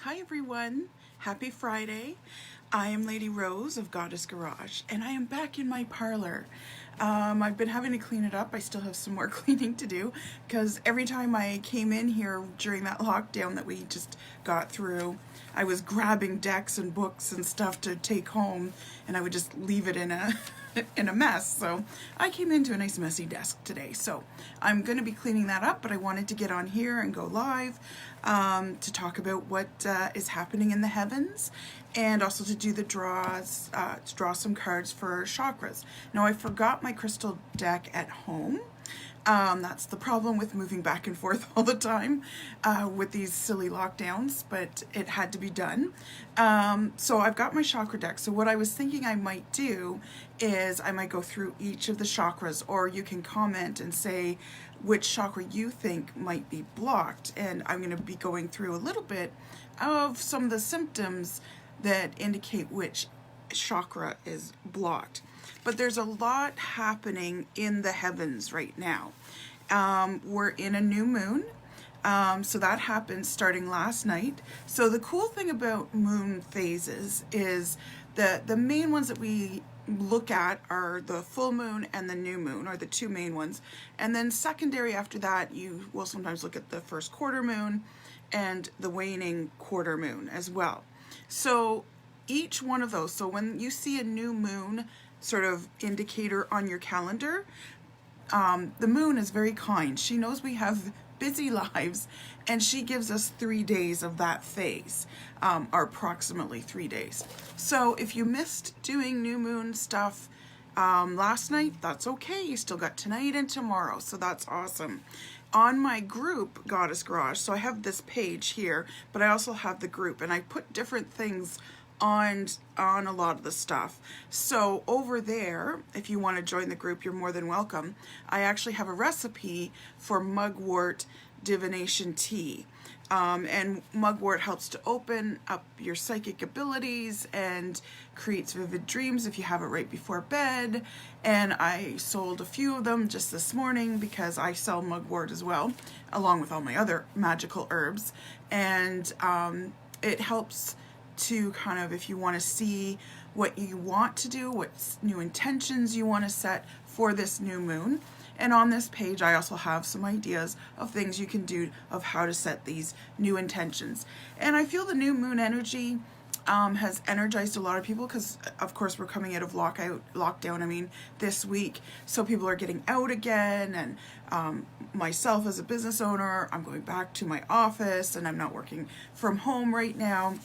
Hi everyone, happy Friday. I am Lady Rose of Goddess Garage and I am back in my parlor. I've been having to clean it up. I still have some more cleaning to do because every time I came in here during that lockdown that we just got through, I was grabbing decks and books and stuff to take home and I would just leave it in a in a mess. So I came into a nice messy desk today. So I'm going to be cleaning that up, but I wanted to get on here and go live to talk about what is happening in the heavens and also to do the draws, to draw some cards for chakras. Now I forgot my crystal deck at home. That's the problem with moving back and forth all the time with these silly lockdowns, but it had to be done. So I've got my chakra deck. So what I was thinking I might do is I might go through each of the chakras, or you can comment and say which chakra you think might be blocked. And I'm going to be going through a little bit of some of the symptoms that indicate which chakra is blocked. But there's a lot happening in the heavens right now. We're in a new moon. So that happened starting last night. So the cool thing about moon phases is the main ones that we look at are the full moon and the new moon, are the two main ones. And then secondary after that, you will sometimes look at the first quarter moon and the waning quarter moon as well. So each one of those, so when you see a new moon sort of indicator on your calendar, the moon is very kind. She knows we have busy lives and she gives us 3 days of that phase, or approximately 3 days. So if you missed doing new moon stuff last night, that's okay. You still got tonight and tomorrow, so that's awesome. On my group, Goddess Garage, so I have this page here, but I also have the group, and I put different things on a lot of the stuff. So over there, if you want to join the group, you're more than welcome. I actually have a recipe for mugwort divination tea. And mugwort helps to open up your psychic abilities and creates vivid dreams if you have it right before bed. And I sold a few of them just this morning because I sell mugwort as well, along with all my other magical herbs. And it helps to kind of, if you want to see what you want to do, what new intentions you want to set for this new moon. And on this page, I also have some ideas of things you can do of how to set these new intentions. And I feel the new moon energy has energized a lot of people because, of course, we're coming out of lockdown, this week. So people are getting out again. And myself as a business owner, I'm going back to my office and I'm not working from home right now.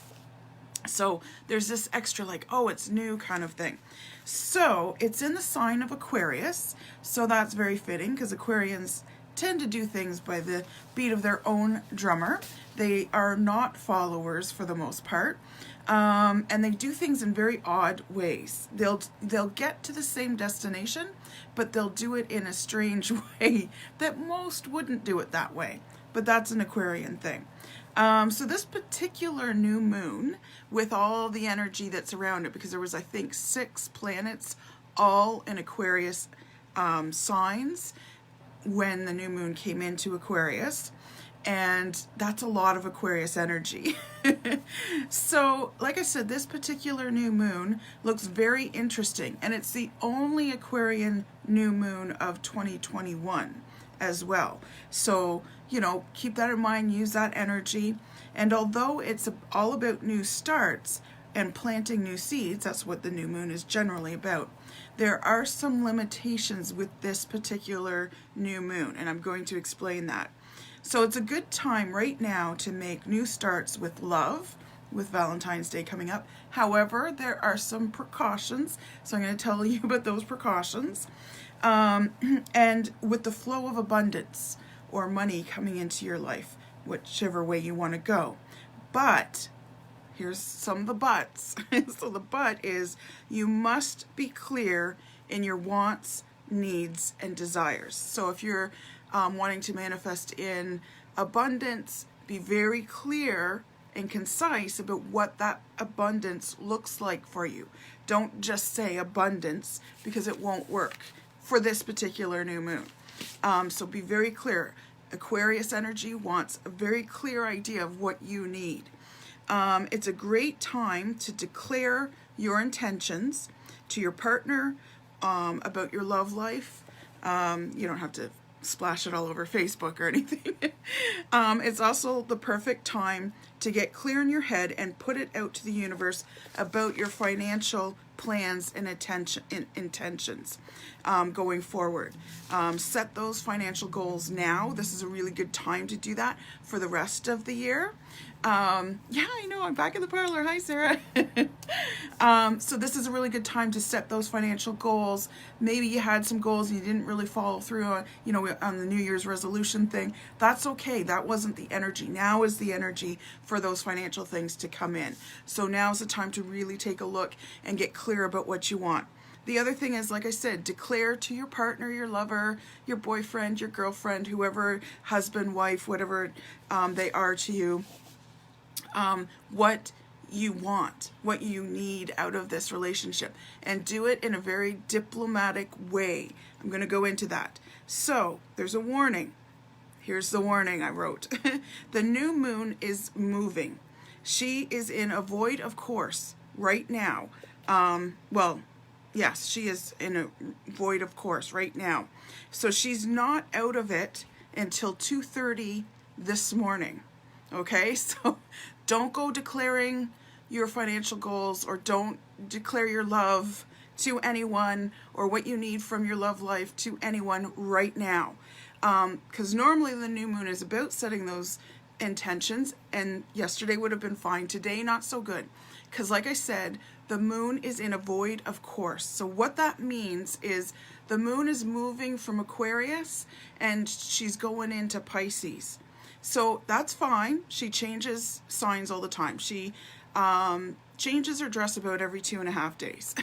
So there's this extra like, oh, it's new kind of thing. So it's in the sign of Aquarius. So that's very fitting because Aquarians tend to do things by the beat of their own drummer. They are not followers for the most part. And they do things in very odd ways. They'll get to the same destination, but they'll do it in a strange way that most wouldn't do it that way. But that's an Aquarian thing. So this particular new moon, with all the energy that's around it, because there was, I think, 6 planets all in Aquarius signs when the new moon came into Aquarius, and that's a lot of Aquarius energy. So, like I said, this particular new moon looks very interesting, and it's the only Aquarian new moon of 2021 as well. So, keep that in mind, use that energy. And although it's all about new starts and planting new seeds, that's what the new moon is generally about, there are some limitations with this particular new moon, and I'm going to explain that. So it's a good time right now to make new starts with love, with Valentine's Day coming up. However, there are some precautions, so I'm going to tell you about those precautions. And with the flow of abundance or money coming into your life, whichever way you want to go. But here's some of the buts. So the but is you must be clear in your wants, needs, and desires. So if you're wanting to manifest in abundance, be very clear and concise about what that abundance looks like for you. Don't just say abundance because it won't work for this particular new moon. So be very clear. Aquarius energy wants a very clear idea of what you need. It's a great time to declare your intentions to your partner about your love life. You don't have to splash it all over Facebook or anything. It's also the perfect time to get clear in your head and put it out to the universe about your financial plans and intentions going forward. Set those financial goals now. This is a really good time to do that for the rest of the year. Yeah, I know, I'm back in the parlor. Hi, Sarah. So this is a really good time to set those financial goals. Maybe you had some goals and you didn't really follow through on, on the New Year's resolution thing. That's okay. That wasn't the energy. Now is the energy for those financial things to come in. So now's the time to really take a look and get clear about what you want. The other thing is, like I said, declare to your partner, your lover, your boyfriend, your girlfriend, whoever, husband, wife, whatever they are to you, what you want, what you need out of this relationship, and do it in a very diplomatic way. I'm going to go into that. So there's a warning. Here's the warning I wrote. The new moon is moving. She is in a void of course right now. Yes, she is in a void of course right now. So she's not out of it until 2:30 this morning. Okay, so don't go declaring your financial goals, or don't declare your love to anyone or what you need from your love life to anyone right now. Because normally the new moon is about setting those intentions, and yesterday would have been fine. Today, not so good. Because like I said, the moon is in a void of course. So what that means is the moon is moving from Aquarius and she's going into Pisces. So that's fine. She changes signs all the time. She changes her dress about every 2.5 days.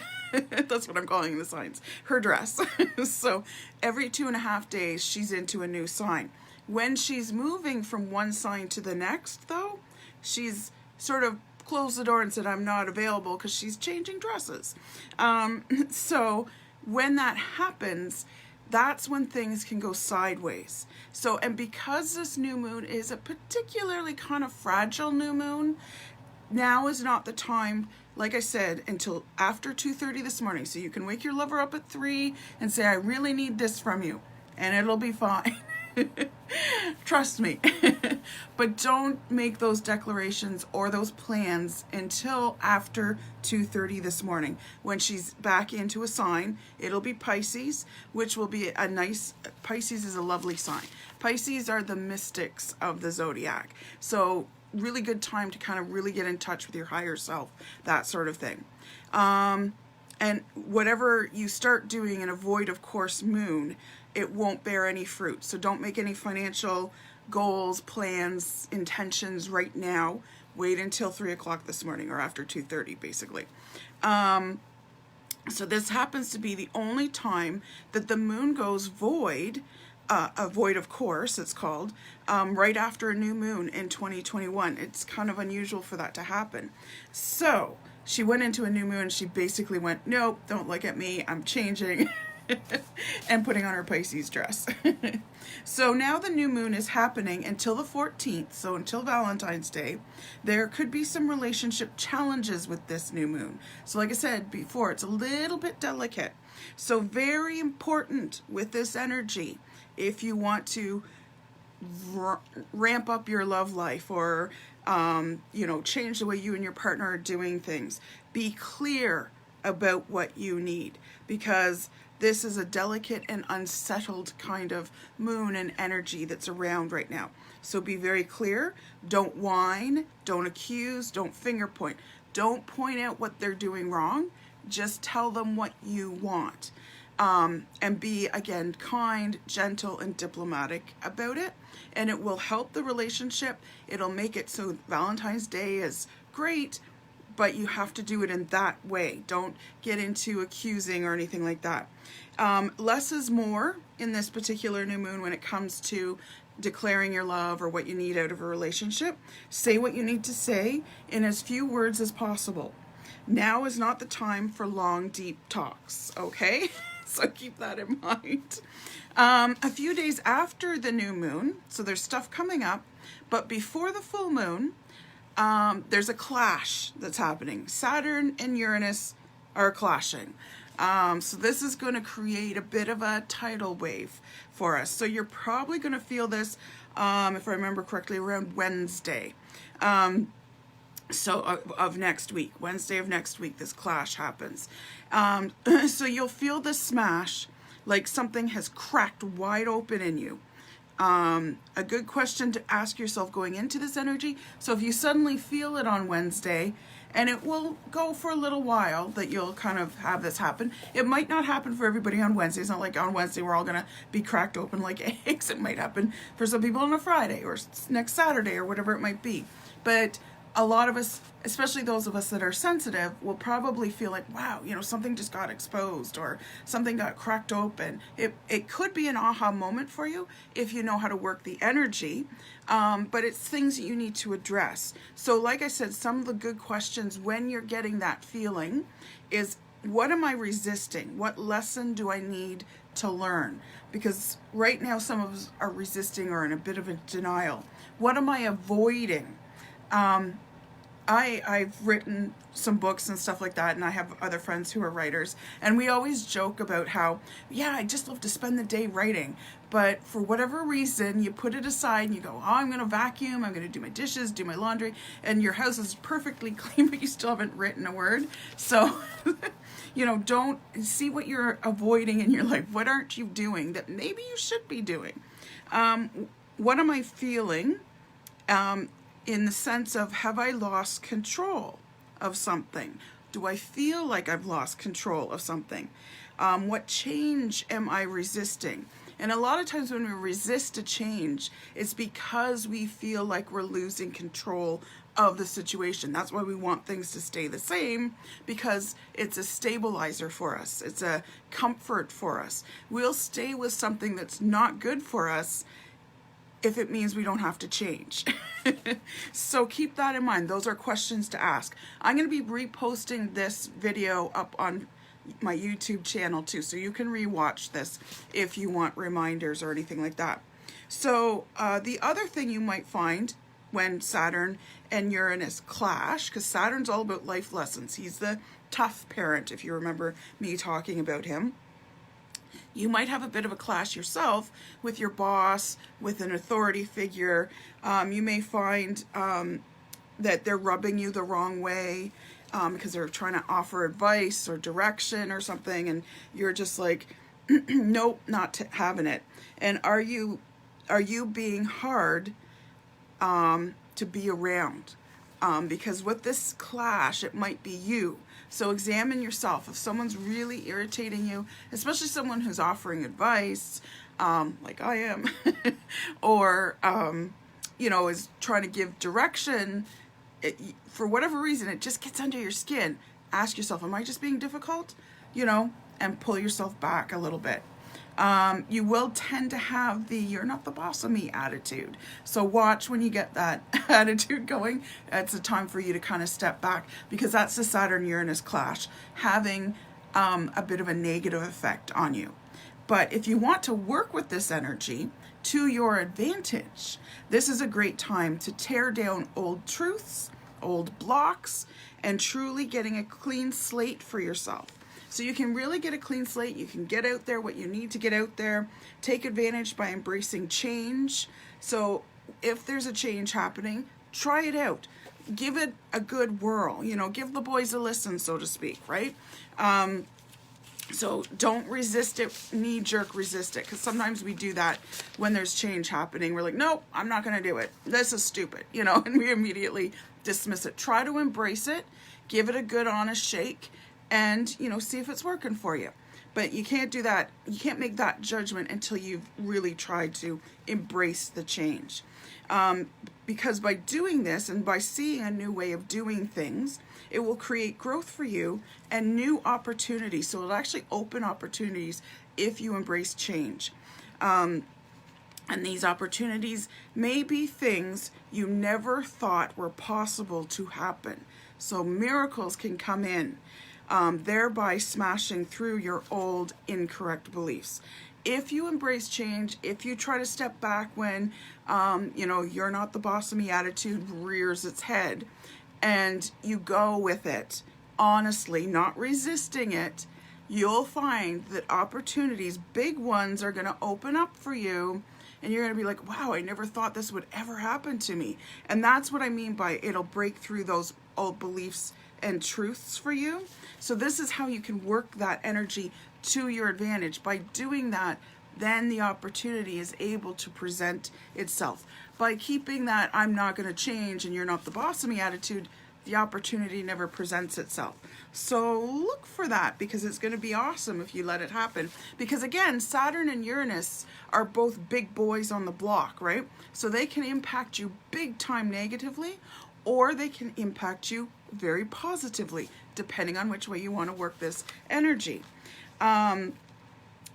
That's what I'm calling the signs. Her dress. So every 2.5 days, she's into a new sign. When she's moving from one sign to the next, though, she's sort of closed the door and said, I'm not available, because she's changing dresses. So when that happens, that's when things can go sideways. So, and because this new moon is a particularly kind of fragile new moon, now is not the time, like I said, until after 2:30 this morning. So you can wake your lover up at 3 and say, I really need this from you, and it'll be fine. Trust me. But don't make those declarations or those plans until after 2:30 this morning, when she's back into a sign. It'll be Pisces, which will be a nice, Pisces is a lovely sign. Pisces are the mystics of the zodiac. So really good time to kind of really get in touch with your higher self, that sort of thing. And whatever you start doing in a void of course moon, it won't bear any fruit. So don't make any financial goals, plans, intentions right now. Wait until 3 o'clock this morning, or after 2:30 basically. So this happens to be the only time that the moon goes void, a void of course it's called, right after a new moon in 2021. It's kind of unusual for that to happen. So she went into a new moon, she basically went, nope, don't look at me, I'm changing. And putting on her Pisces dress. So now the new moon is happening until the 14th, so until Valentine's Day. There could be some relationship challenges with this new moon. So like I said before, it's a little bit delicate. So very important with this energy, if you want to ramp up your love life, or change the way you and your partner are doing things, be clear about what you need, because this is a delicate and unsettled kind of moon and energy that's around right now. So be very clear. Don't whine, don't accuse, don't finger point. Don't point out what they're doing wrong. Just tell them what you want. And be, again, kind, gentle, and diplomatic about it. And it will help the relationship. It'll make it so Valentine's Day is great, but you have to do it in that way. Don't get into accusing or anything like that. Less is more in this particular new moon when it comes to declaring your love or what you need out of a relationship. Say what you need to say in as few words as possible. Now is not the time for long, deep talks, okay? So keep that in mind. A few days after the new moon, so there's stuff coming up, but before the full moon, there's a clash that's happening. Saturn and Uranus are clashing. So this is going to create a bit of a tidal wave for us. So you're probably going to feel this, if I remember correctly, around Wednesday. Of next week, Wednesday of next week, this clash happens. So you'll feel the smash, like something has cracked wide open in you. A good question to ask yourself going into this energy. So if you suddenly feel it on Wednesday, and it will go for a little while that you'll kind of have this happen. It might not happen for everybody on Wednesday. It's not like on Wednesday we're all going to be cracked open like eggs. It might happen for some people on a Friday or next Saturday or whatever it might be. But a lot of us, especially those of us that are sensitive, will probably feel like, wow, you know, something just got exposed or something got cracked open. It could be an aha moment for you if you know how to work the energy, but it's things that you need to address. So like I said, some of the good questions when you're getting that feeling is, what am I resisting? What lesson do I need to learn? Because right now some of us are resisting or in a bit of a denial. What am I avoiding? I've written some books and stuff like that, and I have other friends who are writers, and we always joke about how, yeah, I just love to spend the day writing, but for whatever reason, you put it aside and you go, oh, I'm going to vacuum, I'm going to do my dishes, do my laundry, and your house is perfectly clean, but you still haven't written a word. So, you know, don't see what you're avoiding in your life. What aren't you doing that maybe you should be doing? What am I feeling? In the sense of, have I lost control of something? Do I feel like I've lost control of something? What change am I resisting? And a lot of times when we resist a change, it's because we feel like we're losing control of the situation. That's why we want things to stay the same, because it's a stabilizer for us. It's a comfort for us. We'll stay with something that's not good for us if it means we don't have to change. So keep that in mind. Those are questions to ask. I'm going to be reposting this video up on my YouTube channel too, so you can rewatch this if you want reminders or anything like that. So the other thing you might find when Saturn and Uranus clash, because Saturn's all about life lessons. He's the tough parent, if you remember me talking about him. You might have a bit of a clash yourself with your boss, with an authority figure. You may find that they're rubbing you the wrong way because they're trying to offer advice or direction or something, and you're just like, nope, not having it. And are you being hard to be around? Because with this clash, it might be you. So examine yourself. If someone's really irritating you, especially someone who's offering advice, like I am, or, you know, is trying to give direction, for whatever reason, it just gets under your skin. Ask yourself, am I just being difficult? You know, and pull yourself back a little bit. You will tend to have the "you're not the boss of me" attitude. So watch when you get that attitude going. It's a time for you to kind of step back, because that's the Saturn-Uranus clash having a bit of a negative effect on you. But if you want to work with this energy to your advantage, this is a great time to tear down old truths, old blocks, and truly getting a clean slate for yourself. So you can really get a clean slate. You can get out there what you need to get out there. Take advantage by embracing change. So if there's a change happening, try it out. Give it a good whirl. You know, give the boys a listen, so to speak, right? So don't resist it, knee-jerk resist it, because sometimes we do that when there's change happening. We're like, nope, I'm not going to do it. This is stupid, you know, and we immediately dismiss it. Try to embrace it. Give it a good, honest shake. And, you know, see if it's working for you. But you can't do that. You can't make that judgment until you've really tried to embrace the change. Because by doing this and by seeing a new way of doing things, it will create growth for you and new opportunities. So it'll actually open opportunities if you embrace change. And these opportunities may be things you never thought were possible to happen. So miracles can come in. Thereby smashing through your old incorrect beliefs. if you embrace change, if you try to step back when, you know, you're not the boss of me attitude rears its head, and you go with it, honestly, not resisting it, you'll find that opportunities, big ones, are going to open up for you. And you're going to be like, wow, I never thought this would ever happen to me. And that's what I mean by it'll break through those old beliefs and truths for you. So this is how you can work that energy to your advantage. By doing that, then the opportunity is able to present itself. By keeping that I'm not going to change and you're not the boss of me attitude, the opportunity never presents itself. So look for that, because it's going to be awesome if you let it happen. Because again, Saturn and Uranus are both big boys on the block, right? So they can impact you big time negatively, or they can impact you very positively, depending on which way you want to work this energy.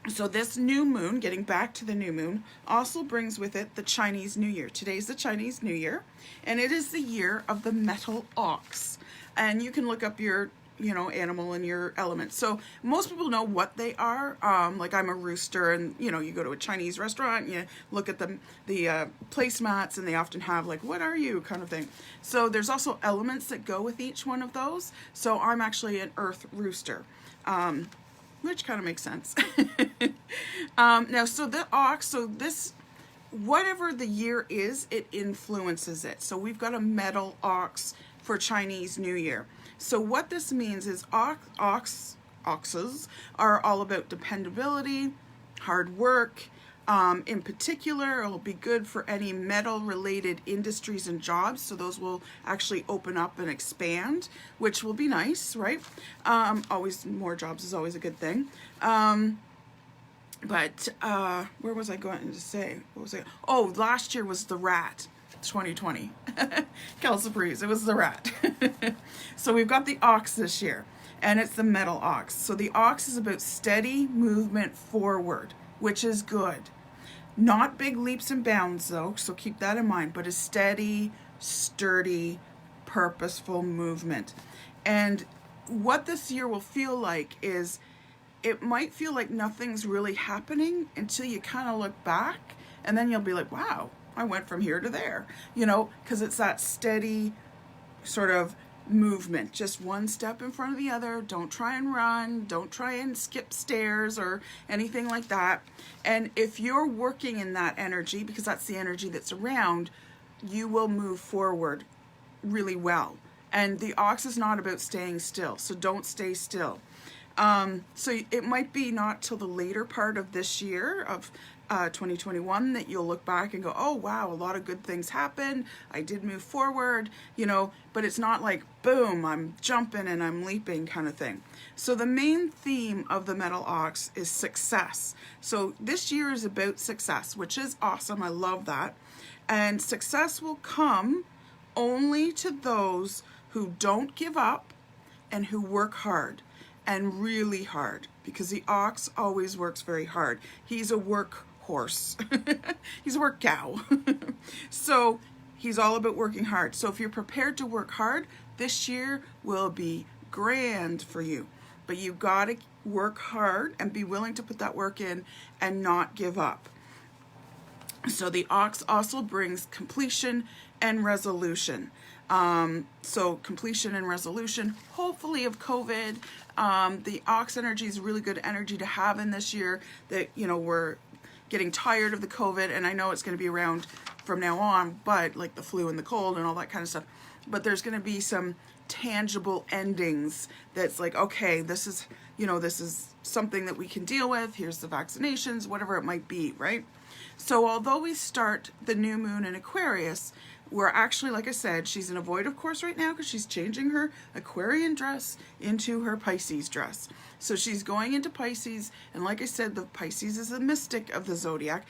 So this new moon, getting back to the new moon, also brings with it the Chinese New Year. Today's the Chinese New Year, and it is the year of the metal ox. And you can look up your, you know, animal and your element. So most people know what they are. Like I'm a rooster, and you know, you go to a Chinese restaurant and you look at the placemats, and they often have like, what are you, kind of thing. So there's also elements that go with each one of those. So I'm actually an earth rooster. Which kind of makes sense. Now, so the ox, so this, whatever the year is, it influences it. So we've got a metal ox for Chinese New Year. So what this means is oxes are all about dependability, hard work. In particular, it'll be good for any metal related industries and jobs. So those will actually open up and expand, which will be nice, right? Always more jobs is always a good thing. But where was I going to say? What was I? Oh, last year was the rat. 2020. Calciprese, it was the rat. So we've got the ox this year, and it's the metal ox. So the ox is about steady movement forward, which is good. Not big leaps and bounds though, so keep that in mind, but a steady, sturdy, purposeful movement. And what this year will feel like is, it might feel like nothing's really happening until you kind of look back, and then you'll be like, wow, I went from here to there, you know, because it's that steady sort of movement, just one step in front of the other. Don't try and run, don't try and skip stairs or anything like that. And if you're working in that energy, because that's the energy that's around, you will move forward really well. And the ox is not about staying still, so don't stay still. So it might be not till the later part of this year of 2021 that you'll look back and go, oh wow, a lot of good things happened, I did move forward, you know, but it's not like boom, I'm jumping and I'm leaping kind of thing. So the main theme of the metal ox is success. So this year is about success, which is awesome. I love that. And success will come only to those who don't give up and who work hard, and really hard, because the ox always works very hard. He's a work horse. He's a work cow. So he's all about working hard. So if you're prepared to work hard, this year will be grand for you. But you got to work hard and be willing to put that work in and not give up. So the ox also brings completion and resolution. So completion and resolution, hopefully, of COVID. The ox energy is really good energy to have in this year, that, you know, we're getting tired of the COVID, and I know it's going to be around from now on, but like the flu and the cold and all that kind of stuff. But there's going to be some tangible endings that's like, okay, this is, you know, this is something that we can deal with. Here's the vaccinations, whatever it might be, right? So although we start the new moon in Aquarius, we're actually, like I said, she's in a void of course right now because she's changing her Aquarian dress into her Pisces dress. So she's going into Pisces, and like I said, the Pisces is the mystic of the zodiac.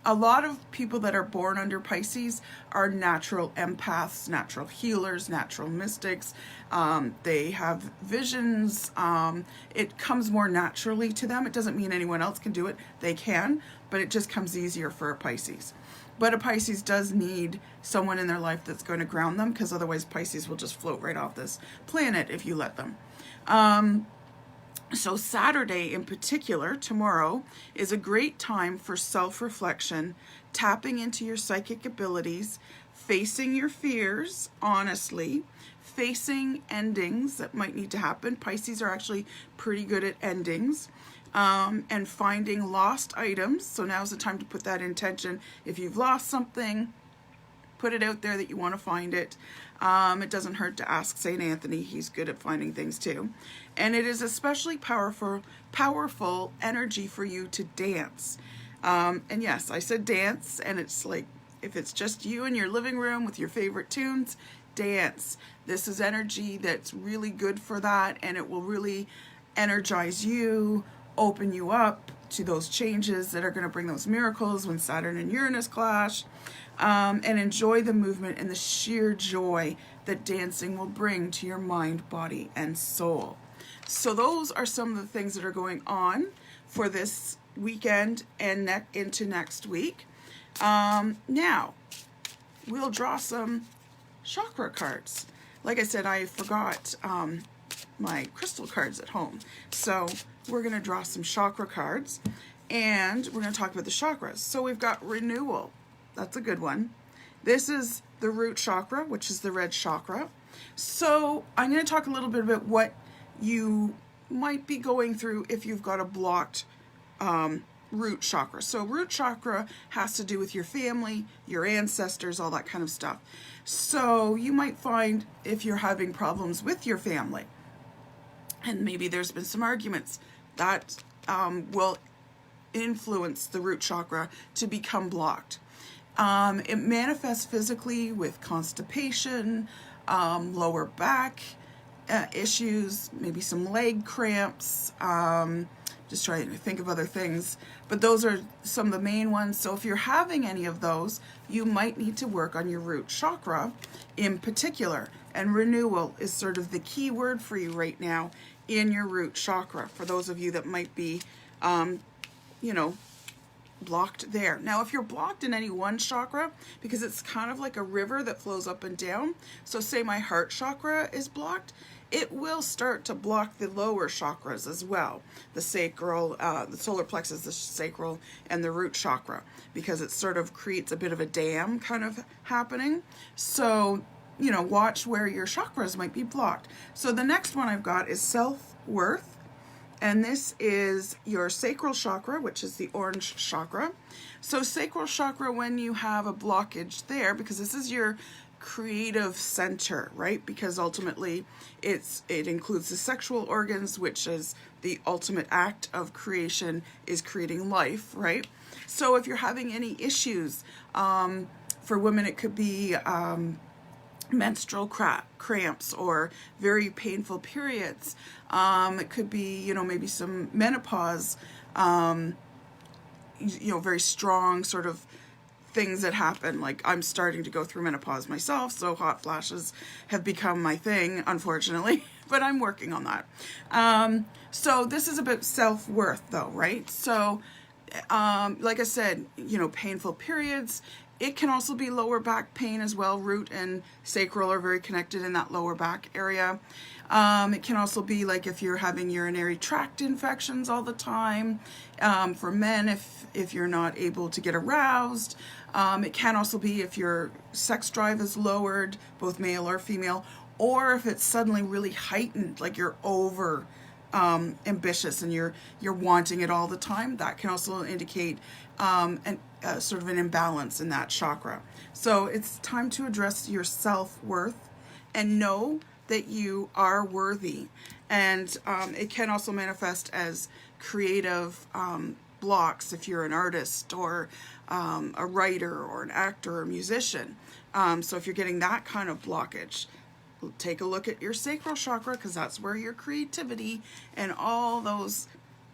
A lot of people that are born under Pisces are natural empaths, natural healers, natural mystics. They have visions. It comes more naturally to them. It doesn't mean anyone else can do it. They can, but it just comes easier for a Pisces. But a Pisces does need someone in their life that's going to ground them, because otherwise Pisces will just float right off this planet if you let them. So Saturday in particular, tomorrow, is a great time for self-reflection, tapping into your psychic abilities, facing your fears honestly, facing endings that might need to happen. Pisces are actually pretty good at endings. And finding lost items. So now's the time to put that intention. If you've lost something, put it out there that you want to find it. It doesn't hurt to ask St. Anthony. He's good at finding things too. And it is especially powerful energy for you to dance. And yes, I said dance, and it's like, if it's just you in your living room with your favorite tunes, dance. This is energy that's really good for that, and it will really energize you, open you up to those changes that are going to bring those miracles when Saturn and Uranus clash, and enjoy the movement and the sheer joy that dancing will bring to your mind, body, and soul. So those are some of the things that are going on for this weekend and into next week. Now, we'll draw some chakra cards. Like I said, I forgot my crystal cards at home. So we're going to draw some chakra cards, and we're going to talk about the chakras. So we've got renewal. That's a good one. This is the root chakra, which is the red chakra. So I'm going to talk a little bit about what you might be going through if you've got a blocked root chakra. So root chakra has to do with your family, your ancestors, all that kind of stuff. So you might find if you're having problems with your family, and maybe there's been some arguments, that will influence the root chakra to become blocked. It manifests physically with constipation, lower back issues, maybe some leg cramps, just trying to think of other things, but those are some of the main ones. So if you're having any of those, you might need to work on your root chakra in particular, and renewal is sort of the key word for you right now in your root chakra, for those of you that might be blocked there. Now, if you're blocked in any one chakra, because it's kind of like a river that flows up and down, so say my heart chakra is blocked, it will start to block the lower chakras as well, the sacral, the solar plexus, the sacral, and the root chakra, because it sort of creates a bit of a dam kind of happening. So, watch where your chakras might be blocked. So the next one I've got is self-worth. And this is your sacral chakra, which is the orange chakra. So sacral chakra, when you have a blockage there, because this is your creative center, right? Because ultimately it includes the sexual organs, which is the ultimate act of creation, is creating life, right? So if you're having any issues, for women it could be menstrual cramps or very painful periods. It could be, maybe some menopause, very strong sort of things that happen. Like, I'm starting to go through menopause myself, so hot flashes have become my thing, unfortunately, but I'm working on that. So this is about self-worth though, right? So, like I said, painful periods. It can also be lower back pain as well. Root and sacral are very connected in that lower back area. It can also be like if you're having urinary tract infections all the time. For men, if you're not able to get aroused. It can also be if your sex drive is lowered, both male or female, or if it's suddenly really heightened, like you're over ambitious and you're wanting it all the time. That can also indicate sort of an imbalance in that chakra. So it's time to address your self-worth and know that you are worthy. And it can also manifest as creative blocks if you're an artist or a writer or an actor or a musician. So if you're getting that kind of blockage, take a look at your sacral chakra, because that's where your creativity and all those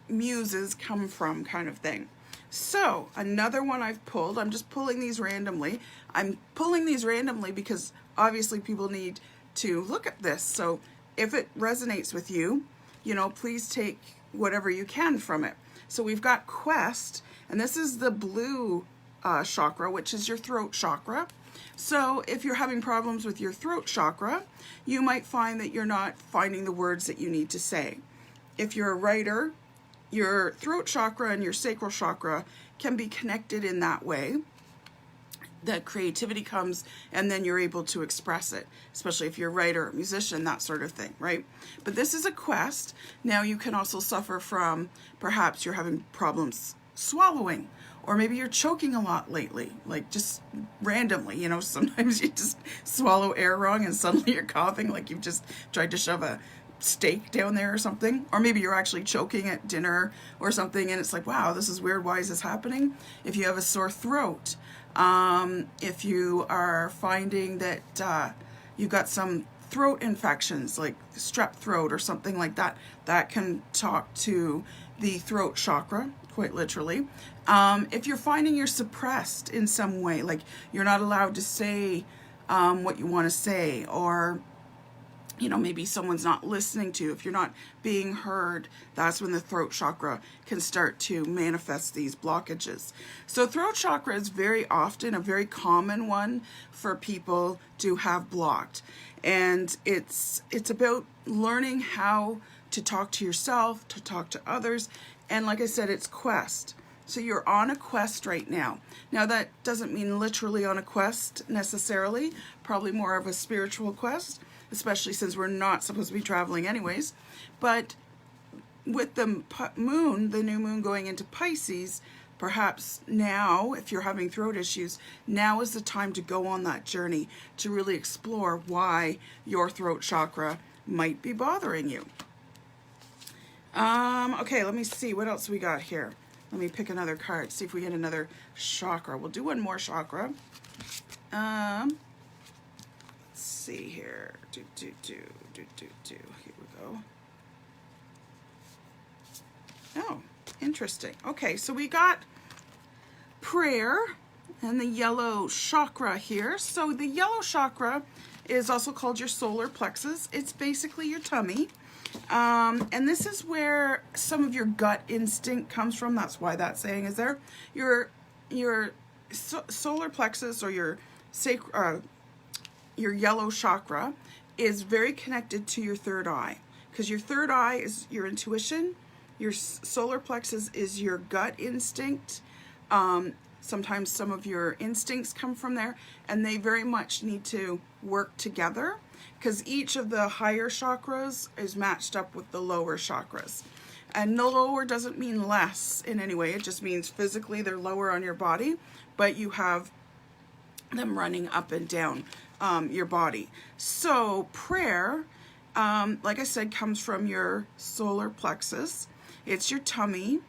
muses come from, kind of thing. So another one I've pulled, I'm just pulling these randomly. I'm pulling these randomly because obviously people need to look at this. So if it resonates with you, please take whatever you can from it. So we've got Quest, and this is the blue chakra, which is your throat chakra. So if you're having problems with your throat chakra, you might find that you're not finding the words that you need to say. if you're a writer, your throat chakra and your sacral chakra can be connected in that way. That creativity comes and then you're able to express it, especially if you're a writer, musician, that sort of thing, right? But this is a quest. Now you can also suffer from, perhaps you're having problems swallowing, or maybe you're choking a lot lately, like just randomly, you know, sometimes you just swallow air wrong and suddenly you're coughing like you've just tried to shove a steak down there or something. Or maybe you're actually choking at dinner or something and it's like, wow, this is weird, why is this happening? If you have a sore throat, if you are finding that you've got some throat infections like strep throat or something like that, that can talk to the throat chakra, quite literally. If you're finding you're suppressed in some way, like you're not allowed to say what you want to say, or you know, maybe someone's not listening to you, if you're not being heard, that's when the throat chakra can start to manifest these blockages. So throat chakra is very often a very common one for people to have blocked. And it's about learning how to talk to yourself, to talk to others. And like I said, it's quest. So you're on a quest right now. Now that doesn't mean literally on a quest necessarily, probably more of a spiritual quest, especially since we're not supposed to be traveling anyways. But with the moon, the new moon going into Pisces, perhaps now, if you're having throat issues, now is the time to go on that journey to really explore why your throat chakra might be bothering you. Okay, let me see what else we got here. Let me pick another card, see if we get another chakra. We'll do one more chakra. Let's see here. Here we go. Oh, interesting. Okay, so we got prayer and the yellow chakra here. So the yellow chakra is also called your solar plexus. It's basically your tummy. And this is where some of your gut instinct comes from. That's why that saying is there. Your solar plexus, or your yellow chakra, is very connected to your third eye, because your third eye is your intuition. Your solar plexus is your gut instinct. Sometimes some of your instincts come from there, and they very much need to work together, because each of the higher chakras is matched up with the lower chakras. And the lower doesn't mean less in any way. It just means physically they're lower on your body, but you have them running up and down your body. So prayer, like I said, comes from your solar plexus. It's your tummy,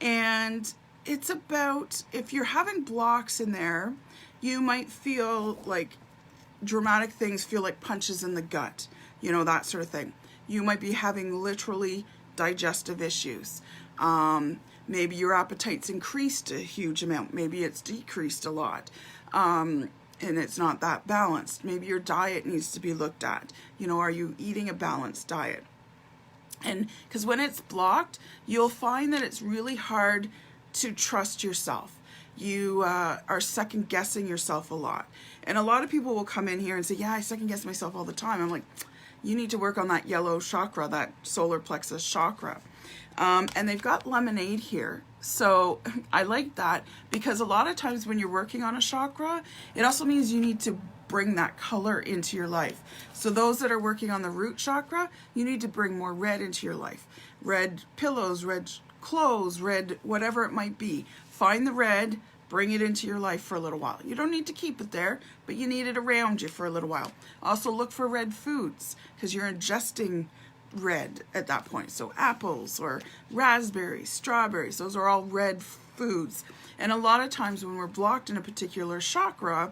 and it's about, if you're having blocks in there, you might feel like dramatic things, feel like punches in the gut, you know, that sort of thing. You might be having literally digestive issues. Maybe your appetite's increased a huge amount. Maybe it's decreased a lot. And it's not that balanced. Maybe your diet needs to be looked at. You know, are you eating a balanced diet? And because when it's blocked, you'll find that it's really hard to trust yourself. You are second guessing yourself a lot. And a lot of people will come in here and say, yeah, I second guess myself all the time. I'm like, you need to work on that yellow chakra, that solar plexus chakra. And they've got lemonade here. So I like that, because a lot of times when you're working on a chakra, it also means you need to bring that color into your life. So those that are working on the root chakra, you need to bring more red into your life. Red pillows, red clothes, red whatever it might be. Find the red, bring it into your life for a little while. You don't need to keep it there, but you need it around you for a little while. Also look for red foods, because you're ingesting red at that point. So apples or raspberries, strawberries, those are all red foods. And a lot of times when we're blocked in a particular chakra,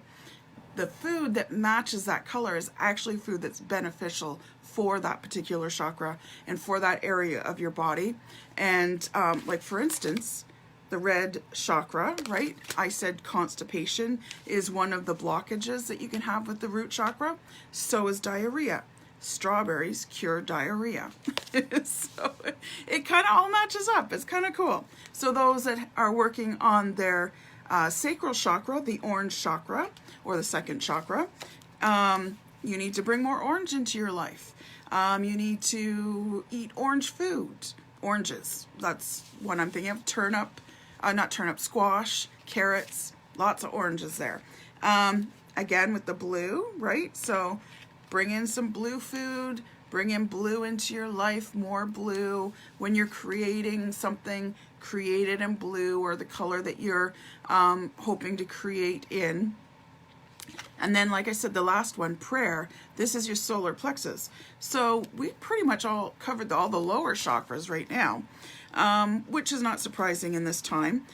the food that matches that color is actually food that's beneficial for that particular chakra and for that area of your body. And like for instance, the red chakra, right? I said constipation is one of the blockages that you can have with the root chakra. So is diarrhea. Strawberries cure diarrhea. So it kind of all matches up. It's kind of cool. So those that are working on their sacral chakra, the orange chakra, or the second chakra, you need to bring more orange into your life. You need to eat orange food. Oranges, that's what I'm thinking of. Not turnip, squash, carrots, lots of oranges there. Again, with the blue, right? So bring in some blue food, bring in blue into your life, more blue. When you're creating something, create it in blue or the color that you're hoping to create in. And then, like I said, the last one, prayer. This is your solar plexus. So we pretty much all covered all the lower chakras right now, which is not surprising in this time.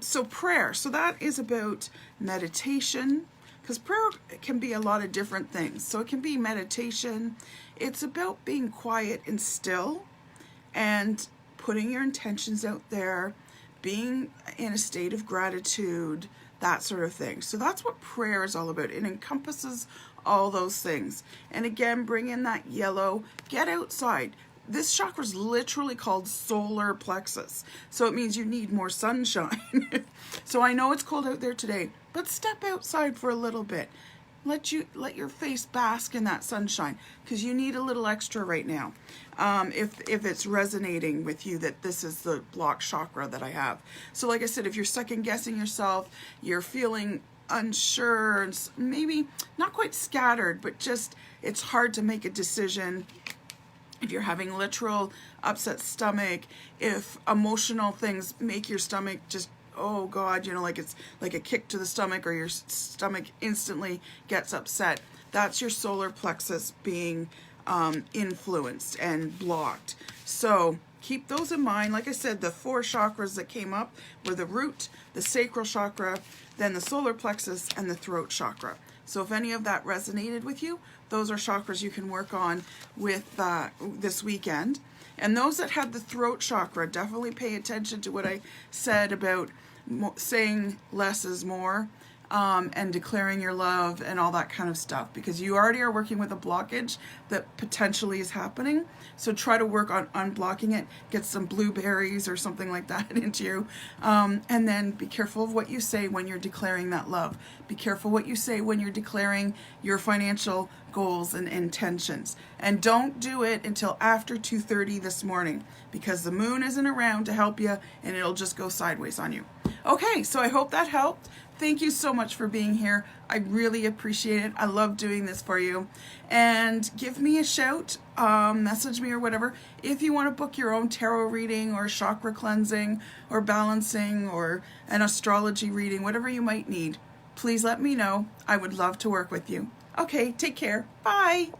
So prayer. So that is about meditation, because prayer can be a lot of different things. So it can be meditation. It's about being quiet and still and putting your intentions out there, being in a state of gratitude, that sort of thing. So that's what prayer is all about. It encompasses all those things. And again, bring in that yellow, get outside. This chakra is literally called solar plexus. So it means you need more sunshine. So I know it's cold out there today, but step outside for a little bit. Let your face bask in that sunshine, because you need a little extra right now. If it's resonating with you that this is the blocked chakra that I have. So like I said, if you're second guessing yourself, you're feeling unsure, and maybe not quite scattered, but just it's hard to make a decision. If you're having literal upset stomach, if emotional things make your stomach just, oh God, you know, like it's like a kick to the stomach, or your stomach instantly gets upset, that's your solar plexus being influenced and blocked. So keep those in mind. Like I said, the 4 chakras that came up were the root, the sacral chakra, then the solar plexus, and the throat chakra. So if any of that resonated with you, those are chakras you can work on with this weekend. And those that had the throat chakra, definitely pay attention to what I said about saying less is more, and declaring your love and all that kind of stuff, because you already are working with a blockage that potentially is happening. So try to work on unblocking it. Get some blueberries or something like that into you, and then be careful of what you say when you're declaring that love. Be careful what you say when you're declaring your financial goals and intentions, and don't do it until after 2:30 this morning, because the moon isn't around to help you, and it'll just go sideways on you. Okay, so I hope that helped. Thank you so much for being here. I really appreciate it. I love doing this for you. And give me a shout, message me or whatever, if you want to book your own tarot reading or chakra cleansing or balancing or an astrology reading, whatever you might need. Please let me know. I would love to work with you. Okay, take care. Bye.